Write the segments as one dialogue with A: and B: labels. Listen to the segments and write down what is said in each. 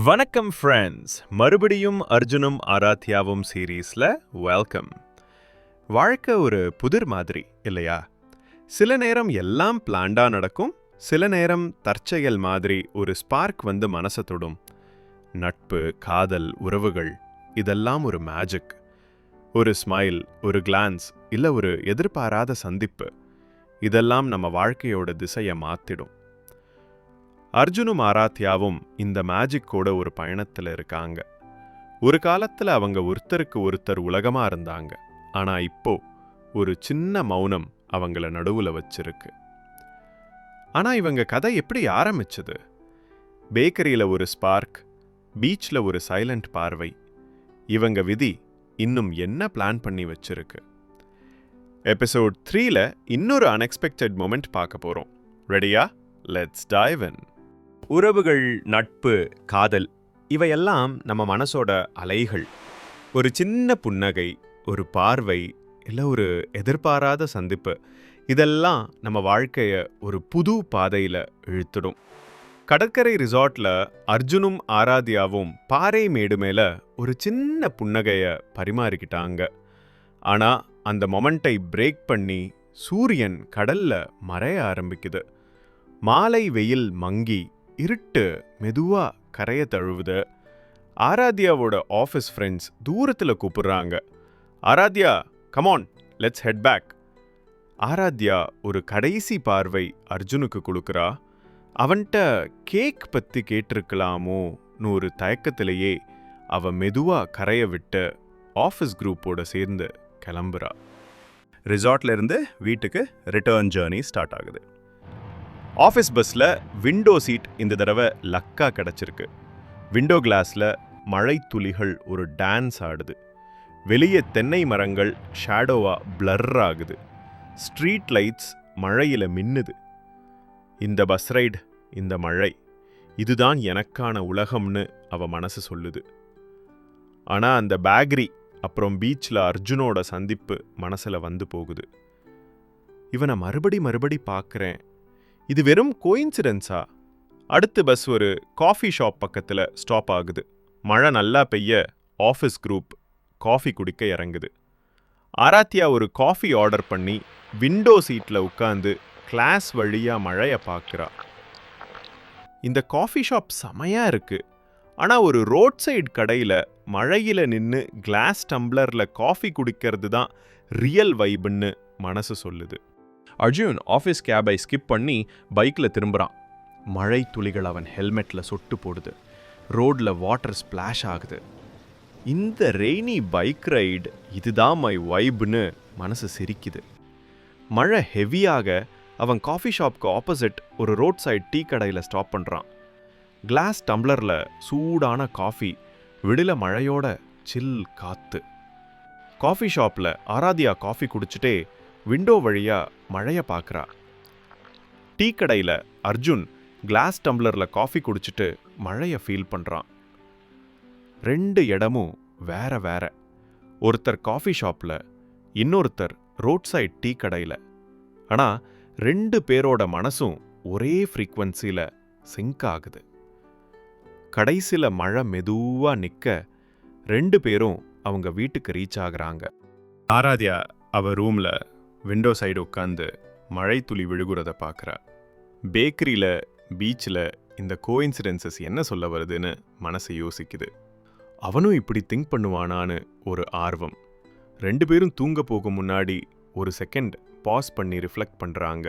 A: வணக்கம் ஃப்ரெண்ட்ஸ், மறுபடியும் அர்ஜுனும் ஆராத்யாவும் சீரீஸில் வெல்கம். வாழ்க்கை ஒரு புதிர் மாதிரி இல்லையா? சில நேரம் எல்லாம் பிளான்டாக நடக்கும், சில நேரம் தற்செயல் மாதிரி ஒரு ஸ்பார்க் வந்து மனசை தொடும். நட்பு, காதல், உறவுகள் இதெல்லாம் ஒரு மேஜிக். ஒரு ஸ்மைல், ஒரு கிளான்ஸ், இல்லை ஒரு எதிர்பாராத சந்திப்பு, இதெல்லாம் நம்ம வாழ்க்கையோட திசையை மாற்றிடும். அர்ஜுனும் ஆராத்யாவும் இந்த மேஜிக்கோட ஒரு பயணத்தில் இருக்காங்க. ஒரு காலத்தில் அவங்க ஒருத்தருக்கு ஒருத்தர் உலகமா இருந்தாங்க. ஆனா இப்போ ஒரு சின்ன மௌனம் அவங்கள நடுவுல வச்சிருக்கு. ஆனா இவங்க கதை எப்படி ஆரம்பிச்சது? பேக்கரியில ஒரு ஸ்பார்க், பீச்ல ஒரு சைலண்ட் பார்வை. இவங்க விதி இன்னும் என்ன பிளான் பண்ணி வச்சிருக்கு? எபிசோட் 3ல இன்னொரு அன்எக்ஸ்பெக்டட் மொமெண்ட் பார்க்க போறோம். ரெடியா? லெட்ஸ் டைவ் இன். உறவுகள், நட்பு, காதல் இவையெல்லாம் நம்ம மனசோட அலைகள். ஒரு சின்ன புன்னகை, ஒரு பார்வை, இல்லை ஒரு எதிர்பாராத சந்திப்பு, இதெல்லாம் நம்ம வாழ்க்கையை ஒரு புது பாதையில் இழுத்துடும். கடற்கரை ரிசார்ட்ல அர்ஜுனும் ஆராத்யாவும் பாறை மேடு மேல ஒரு சின்ன புன்னகையை பரிமாறிக்கிட்டாங்க. ஆனா அந்த மொமெண்ட்டை பிரேக் பண்ணி சூரியன் கடல்ல மறைய ஆரம்பிக்குது. மாலை வெயில் மங்கி இருட்டு மெதுவா கரைய தழுவுது. ஆராத்யாவோட ஆஃபீஸ் ஃப்ரெண்ட்ஸ் தூரத்தில் கூப்பிடுறாங்க. Aaradhya, come on, let's head back. Aaradhya ஒரு கடைசி பார்வை அர்ஜுனுக்கு கொடுக்குறா. அவன்கிட்ட கேக் பற்றி கேட்டிருக்கலாமோன்னு ஒரு தயக்கத்திலேயே அவ மெதுவா கரைய விட்டு ஆஃபீஸ் குரூப்போட சேர்ந்து கிளம்புறா. ரிசார்ட்ல இருந்து வீட்டுக்கு ரிட்டர்ன் ஜேர்னி ஸ்டார்ட் ஆகுது. ஆஃபீஸ் பஸ்ஸில் விண்டோ சீட் இந்த தடவை லக்கா கிடச்சிருக்கு. விண்டோ கிளாஸில் மழை துளிகள் ஒரு டான்ஸ் ஆடுது. வெளியே தென்னை மரங்கள் ஷேடோவா பிளர் ஆகுது. ஸ்ட்ரீட் லைட்ஸ் மழையில் மின்னுது. இந்த பஸ் ரைடு, இந்த மழை, இதுதான் எனக்கான உலகம்னு அவ மனசு சொல்லுது. ஆனால் அந்த பேக்கரி அப்புறம் பீச்சில் அர்ஜுனோட சந்திப்பு மனசில் வந்து போகுது. இவனை மறுபடி பார்க்குறேன். இது வெறும் கோயின்சிடென்ஸா? அடுத்த பஸ் ஒரு காஃபி ஷாப் பக்கத்தில் ஸ்டாப் ஆகுது. மழை நல்லா பெய்ய ஆஃபீஸ் குரூப் காஃபி குடிக்க இறங்குது. ஆராத்யா ஒரு காஃபி ஆர்டர் பண்ணி விண்டோ சீட்டில் உட்காந்து கிளாஸ் வழியாக மழையை பார்க்குறா. இந்த காஃபி ஷாப் செமையாக இருக்கு. ஆனால் ஒரு ரோட் சைடு கடையில் மழையில் நின்று கிளாஸ் டம்ளரில் காஃபி குடிக்கிறது தான் ரியல் வைபுன்னு மனசு சொல்லுது.
B: அர்ஜுன் ஆஃபீஸ் கேபை ஸ்கிப் பண்ணி பைக்கில் திரும்புகிறான். மழை துளிகள் அவன் ஹெல்மெட்டில் சொட்டு போடுது. ரோடில் வாட்டர் ஸ்பிளாஷ் ஆகுது.
A: இந்த ரெய்னி பைக் ரைடு, இதுதான் மை வைப்னு மனசு சிரிக்குது. மழை ஹெவியாக அவன் காஃபி ஷாப்க்கு ஆப்போசிட் ஒரு ரோட் சைட் டீ கடையில் ஸ்டாப் பண்ணுறான். கிளாஸ் டம்ளரில் சூடான காஃபி, விடில மழையோட சில் காத்து. காஃபி ஷாப்பில் ஆராத்யா காஃபி குடிச்சிட்டே விண்டோ வழியா மழைய பார்க்குறா. டீ கடையில் அர்ஜுன் கிளாஸ் டம்ளரில் காஃபி குடிச்சிட்டு மழையை ஃபீல் பண்ணுறான். ரெண்டு இடமும் வேற வேற. ஒருத்தர் காஃபி ஷாப்பில், இன்னொருத்தர் ரோட் சைட் டீ கடையில். ஆனால் ரெண்டு பேரோட மனசும் ஒரே ஃப்ரீக்வன்சியில் சிங்க் ஆகுது. கடைசியில் மழை மெதுவாக நிற்க ரெண்டு பேரும் அவங்க வீட்டுக்கு ரீச் ஆகுறாங்க. ஆராத்யா அவ ரூமில் விண்டோ சைடு உட்காந்து மழை துளி விழுகுறத பார்க்குறா. பேக்கரியில், பீச்சில் இந்த கோயின்சிடென்சஸ் என்ன சொல்ல வருதுன்னு மனசு யோசிக்குது. அவனும் இப்படி திங்க் பண்ணுவானான்னு ஒரு ஆர்வம். ரெண்டு பேரும் தூங்க போகும் முன்னாடி ஒரு செகண்ட் பாஸ் பண்ணி ரிஃப்ளெக்ட் பண்ணுறாங்க.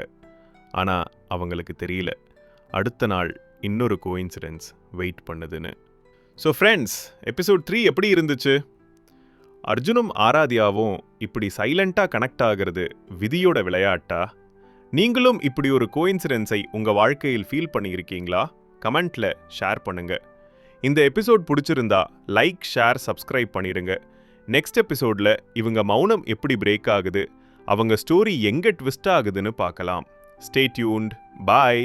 A: ஆனால் அவங்களுக்கு தெரியல அடுத்த நாள் இன்னொரு கோயின்சிடென்ஸ் வெயிட் பண்ணுதுன்னு. ஸோ ஃப்ரெண்ட்ஸ், எபிசோட் 3 எப்படி இருந்துச்சு? அர்ஜுனும் ஆராத்யாவும் இப்படி சைலண்டாக கனெக்ட் ஆகிறது விதியோட விளையாட்டா? நீங்களும் இப்படி ஒரு கோயின்சிடென்ஸை உங்கள் வாழ்க்கையில் ஃபீல் பண்ணியிருக்கீங்களா? கமெண்ட்ல ஷேர் பண்ணுங்க. இந்த எபிசோட் பிடிச்சிருந்தா லைக், ஷேர், சப்ஸ்கிரைப் பண்ணிடுங்க. நெக்ஸ்ட் எபிசோட்ல இவங்க மௌனம் எப்படி பிரேக் ஆகுது, அவங்க ஸ்டோரி எங்கே ட்விஸ்ட் ஆகுதுன்னு பார்க்கலாம். Stay tuned. பாய்.